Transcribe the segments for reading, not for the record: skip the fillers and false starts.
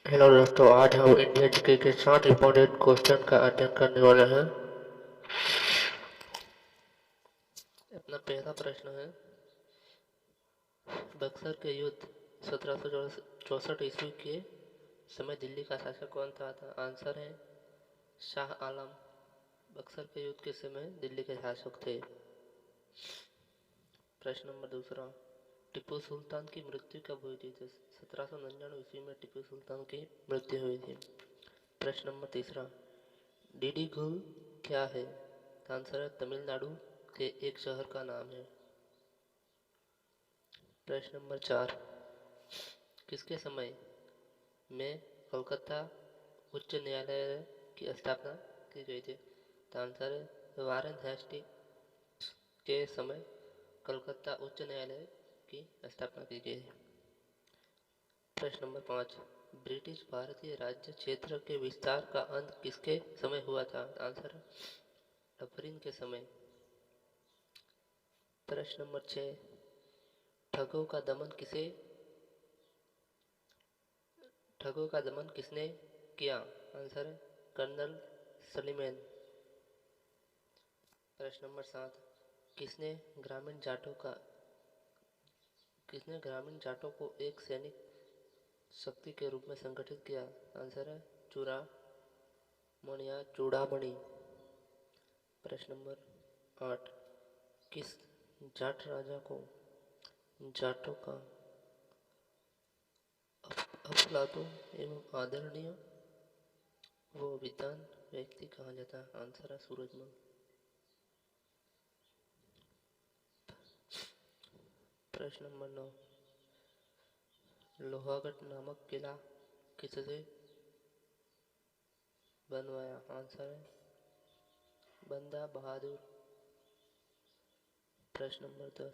Hello दोस्तों, आज हम इंडियन जीके के 7 इम्पोर्टेंट क्वेश्चन का अध्ययन करने वाले हैं। अपना पहला प्रश्न है, बक्सर के युद्ध 1764 ईस्वी के समय दिल्ली का शासक कौन था? आंसर है शाह आलम। बक्सर के युद्ध के समय दिल्ली के शासक थे। प्रश्न नंबर दूसरा, टीपू सुल्तान की मृत्यु कब हुई थी? 1799 ईस्वी में टीपू सुल्तान की मृत्यु हुई थी। प्रश्न नंबर तीसरा, डीडी गुल क्या है? आंसर है तमिलनाडु के एक शहर का नाम है। प्रश्न नंबर 4, किसके समय में कोलकाता उच्च न्यायालय की स्थापना की गई थी? आंसर है वारेन हेस्टिंग्स के समय कोलकाता उच्च न्यायालय की स्थापना की गई। प्रश्न नंबर 5, ब्रिटिश भारतीय राज्य क्षेत्र के विस्तार का अंत किसके समय हुआ था? आंसर है डफरिन के समय। प्रश्न नंबर 6, ठगों का दमन किसने किया? आंसर है कर्नल सलीमैन। प्रश्न नंबर 7, किसने ग्रामीण जाटों को एक सैनिक शक्ति के रूप में संगठित किया? आंसर है चूड़ामणि। प्रश्न नंबर 8, किस जाट राजा को जाटों का अफलातून एवं आदरणीय वो विद्वान व्यक्ति कहा जाता है? आंसर है सूरजमल। प्रश्न नंबर 9, लोहागढ़ नामक किला किससे बनवाया? आंसर है बंदा बहादुर। प्रश्न नंबर 10,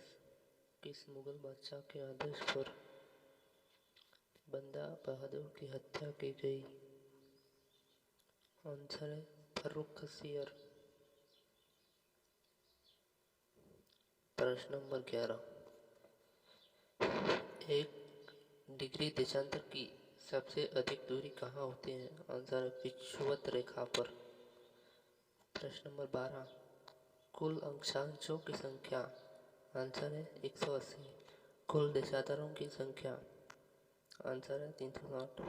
किस मुगल बादशाह के आदेश पर बंदा बहादुर की हत्या की गई? आंसर है फर्रुखसियर। प्रश्न नंबर 11, एक डिग्री देशांतर की सबसे अधिक दूरी कहाँ होती है? आंसर है विषुवत रेखा पर। प्रश्न नंबर 12, कुल अक्षांशों की संख्या? आंसर है 180। कुल देशांतरों की संख्या? आंसर है 360।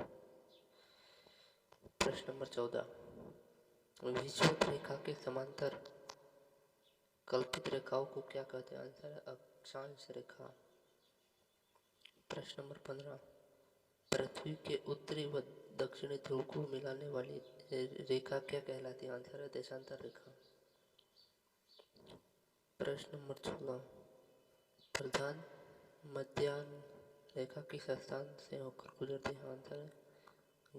प्रश्न नंबर 14, विषुवत रेखा के समांतर कल्पित रेखाओं को क्या कहते हैं? आंसर है अक्षांश रेखा। प्रश्न नंबर 15, पृथ्वी के उत्तरी व दक्षिणी ध्रुव को मिलाने वाली रेखा क्या कहलाती है? आंसर है देशांतर रेखा। प्रश्न नंबर 16, प्रधान मध्याह्न रेखा किस स्थान से होकर गुजरती है? आंसर है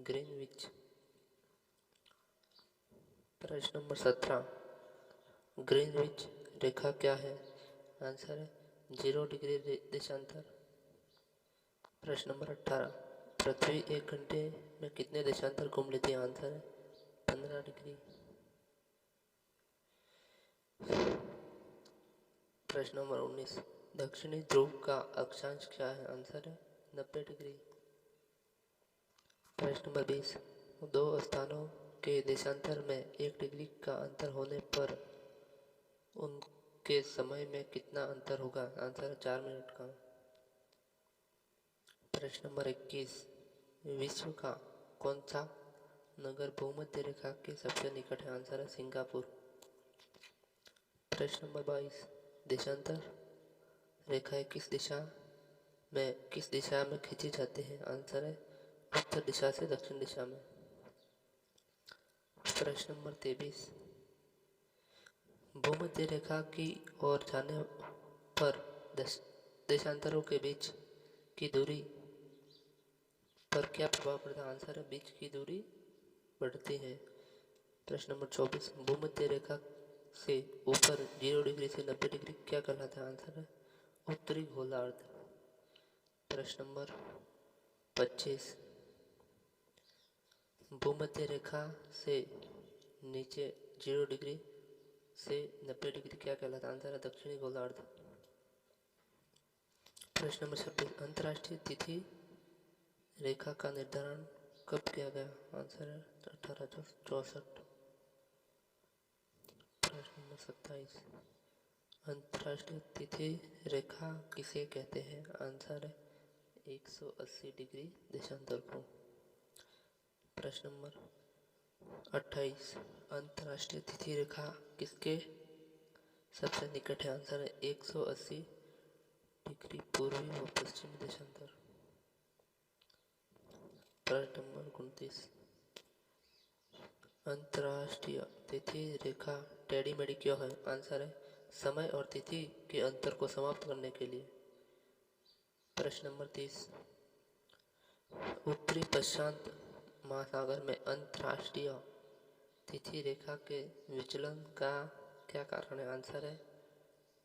ग्रीनविच। प्रश्न नंबर 17, ग्रीनविच रेखा क्या है? आंसर है 0 डिग्री देशांतर। प्रश्न नंबर 18, पृथ्वी 1 घंटे में कितने देशांतर घूम लेती है? आंसर है 15 डिग्री। प्रश्न नंबर 19, दक्षिणी ध्रुव का अक्षांश क्या है? आंसर है 90 डिग्री। प्रश्न नंबर 20, दो स्थानों के देशांतर में 1 डिग्री का अंतर होने पर उनके समय में कितना अंतर होगा? आंसर है 4 मिनट का। प्रश्न नंबर 21, विश्व का कौन सा नगर भूमध्य रेखा के सबसे निकट है? आंसर है सिंगापुर। प्रश्न नंबर 22, देशांतर रेखाएं किस दिशा में खींची जाती हैं? आंसर है उत्तर दिशा से दक्षिण दिशा में। प्रश्न नंबर 23, भूमध्य रेखा की ओर जाने पर देशांतरों के बीच की दूरी पर क्या प्रभाव पड़ता है? आंसर है बीच की दूरी बढ़ती है। प्रश्न नंबर 24, भूमध्य रेखा से ऊपर 0 डिग्री से 90 डिग्री क्या कहलाता है? आंसर है उत्तरी गोलार्ध। प्रश्न नंबर 25, भूमध्य रेखा से नीचे 0 डिग्री से 90 डिग्री क्या कहलाता है? आंसर है दक्षिणी गोलार्ध। प्रश्न नंबर 26, अंतर्राष्ट्रीय तिथि रेखा का निर्धारण कब किया गया? आंसर है 1864। प्रश्न नंबर 27, अंतर्राष्ट्रीय तिथि रेखा किसे कहते हैं? आंसर है 180 डिग्री देशांतर को। प्रश्न नंबर 28, अंतर्राष्ट्रीय तिथि रेखा किसके सबसे निकट है? आंसर है 180 डिग्री पूर्वी व पश्चिमी देशांतर। प्रश्न नंबर 29, अंतर्राष्ट्रीय तिथि रेखा टेढ़ी मेढ़ी क्यों है? आंसर है समय और तिथि के अंतर को समाप्त करने के लिए। प्रश्न नंबर 30, ऊपरी प्रशांत महासागर में अंतर्राष्ट्रीय तिथि रेखा के विचलन का क्या कारण है? आंसर है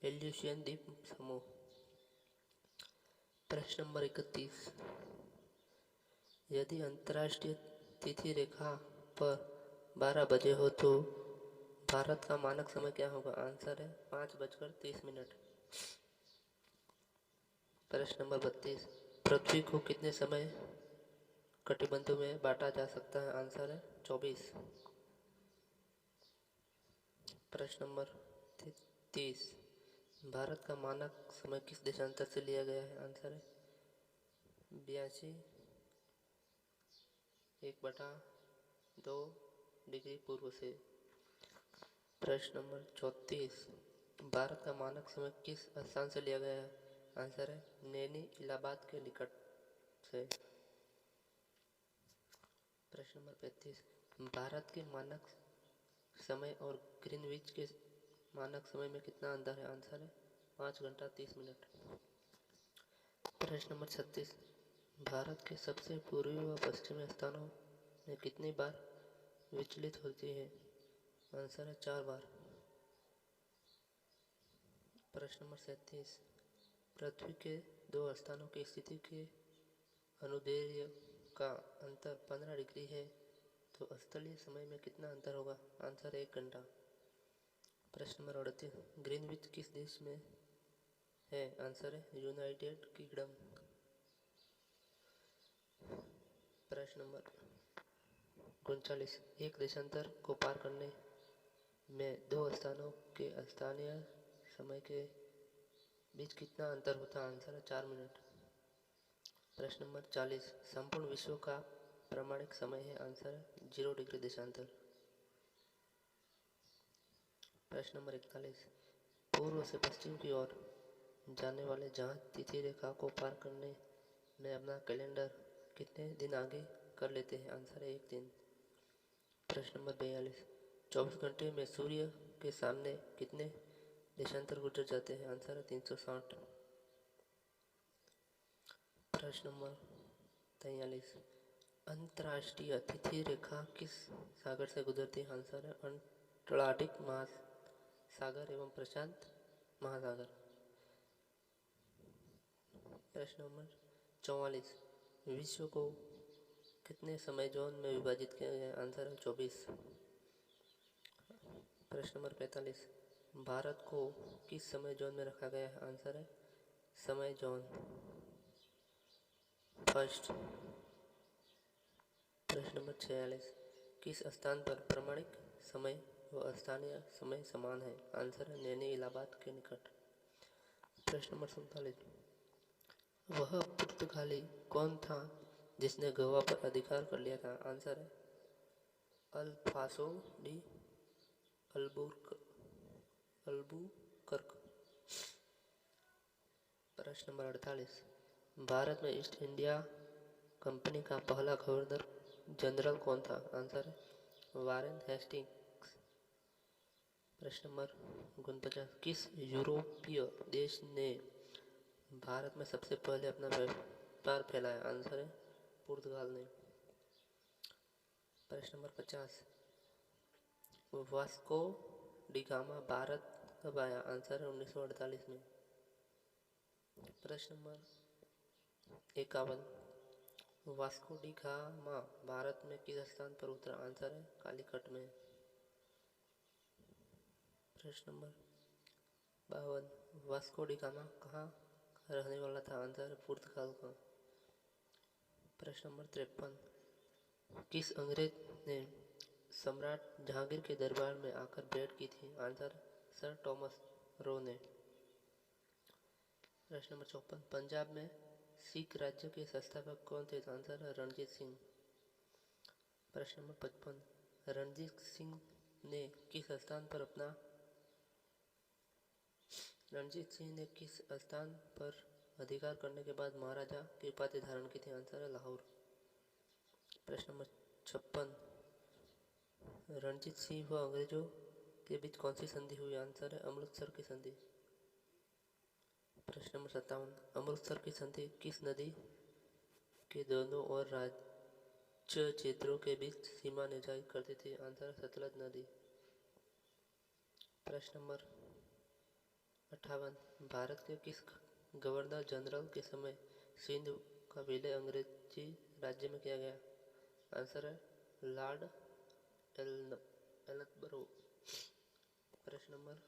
एल्यूशियन द्वीप समूह। प्रश्न नंबर 31, यदि अंतर्राष्ट्रीय तिथि रेखा पर 12 बजे हो तो भारत का मानक समय क्या होगा? आंसर है 5:30। प्रश्न नंबर 32, पृथ्वी को कितने समय कटिबंधों में बांटा जा सकता है? आंसर है 24। प्रश्न नंबर 30, भारत का मानक समय किस देशांतर से लिया गया है? आंसर है 82 1/2 डिग्री पूर्व से। प्रश्न नंबर 34, भारत का मानक समय किस स्थान से लिया गया है? आंसर है नैनी इलाहाबाद के निकट से। प्रश्न नंबर 35, भारत के मानक समय और ग्रीनविच के मानक समय में कितना अंतर है? आंसर है 5 घंटा 30 मिनट। प्रश्न नंबर 36, भारत के सबसे पूर्वी व पश्चिमी स्थानों में कितनी बार विचलित होती है? आंसर है 4 बार। प्रश्न नंबर 37, पृथ्वी के दो स्थानों की स्थिति के अनुदैर्ध्य का अंतर 15 डिग्री है तो स्थलीय समय में कितना अंतर होगा? आंसर है 1 घंटा। प्रश्न नंबर 38, ग्रीनविच किस देश में है? आंसर है यूनाइटेड किंगडम। प्रश्न नंबर 39, एक देशांतर को पार करने में दो स्थानों के स्थानीय समय के बीच कितना अंतर होता है? आंसर है 4 मिनट। प्रश्न नंबर 40, संपूर्ण विश्व का प्रामाणिक समय है? आंसर है 0 डिग्री देशांतर। प्रश्न नंबर 41, पूर्व से पश्चिम की ओर जाने वाले जहाज तिथि रेखा को पार करने में अपना कैलेंडर कितने दिन आगे कर लेते हैं? आंसर है 1 दिन। प्रश्न नंबर 42, 24 घंटे में सूर्य के सामने कितने देशांतर गुजर जाते हैं? आंसर है 360। प्रश्न नंबर 43, अंतर्राष्ट्रीय तिथि रेखा किस सागर से गुजरती है? आंसर है अटलांटिक महासागर एवं प्रशांत महासागर। प्रश्न नंबर 44, विश्व को कितने समय जोन में विभाजित किया गया है? आंसर है 24। प्रश्न नंबर 45, भारत को किस समय जोन में रखा गया है? आंसर है समय जोन फर्स्ट। प्रश्न नंबर 46, किस स्थान पर प्रामाणिक समय व स्थानीय समय समान है? आंसर है नैनी इलाहाबाद के निकट। प्रश्न नंबर 47, वह पुर्तगाली कौन था जिसने गोवा पर अधिकार कर लिया था? आंसर है अल्फांसो डी अल्बुकर्क। प्रश्न नंबर 48, भारत में ईस्ट इंडिया कंपनी का पहला गवर्नर जनरल कौन था? आंसर है वारेन हेस्टिंग्स। प्रश्न नंबर 49, किस यूरोपीय देश ने भारत में सबसे पहले अपना व्यापार फैलाया? आंसर है पुर्तगाल ने। प्रश्न number 50, Vasco D gamma Bharat कब आया? आंसर है 1948 में। प्रश्न number 51, Vasco D gamma Bharat में किस स्थान पर उतरा? आंसर है कालीकट में। प्रश्न नंबर 52, वास्को डी गामा कहाँ रहने वाला था? आंसर है पुर्तगाल का। प्रश्न नंबर 53, किस अंग्रेज ने सम्राट जहांगीर के दरबार में आकर भेंट की थी? आंसर सर थॉमस रो ने। प्रश्न नंबर 54, पंजाब में सिख राज्य के संस्थापक कौन थे? आंसर रणजीत सिंह। प्रश्न नंबर 55, रणजीत सिंह ने किस स्थान पर अधिकार करने के बाद महाराजा की उपाधि धारण की थी? आंसर है लाहौर। प्रश्न नंबर 56, रणजीत सिंह व अंग्रेजों के बीच कौन सी संधि हुई? आंसर है अमृतसर की संधि। प्रश्न नंबर 57, अमृतसर की संधि किस नदी के दोनों ओर राज्य क्षेत्रों के बीच सीमा निर्धारित करती थी? आंसर है सतलज नदी। प्रश्न नंबर 58, भारत के किस गवर्नर जनरल के समय सिंध का विलय अंग्रेजी राज्य में किया गया? आंसर है लॉर्ड एलनबरो। प्रश्न नंबर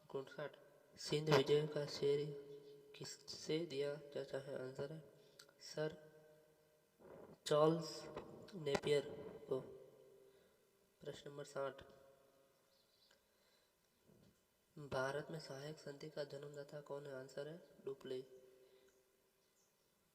59, सिंध विजय का श्रेय किससे दिया जाता है? आंसर है सर चार्ल्स नेपियर को। प्रश्न नंबर 60, भारत में सहायक संधि का जन्मदाता कौन है? आंसर है डुप्ले।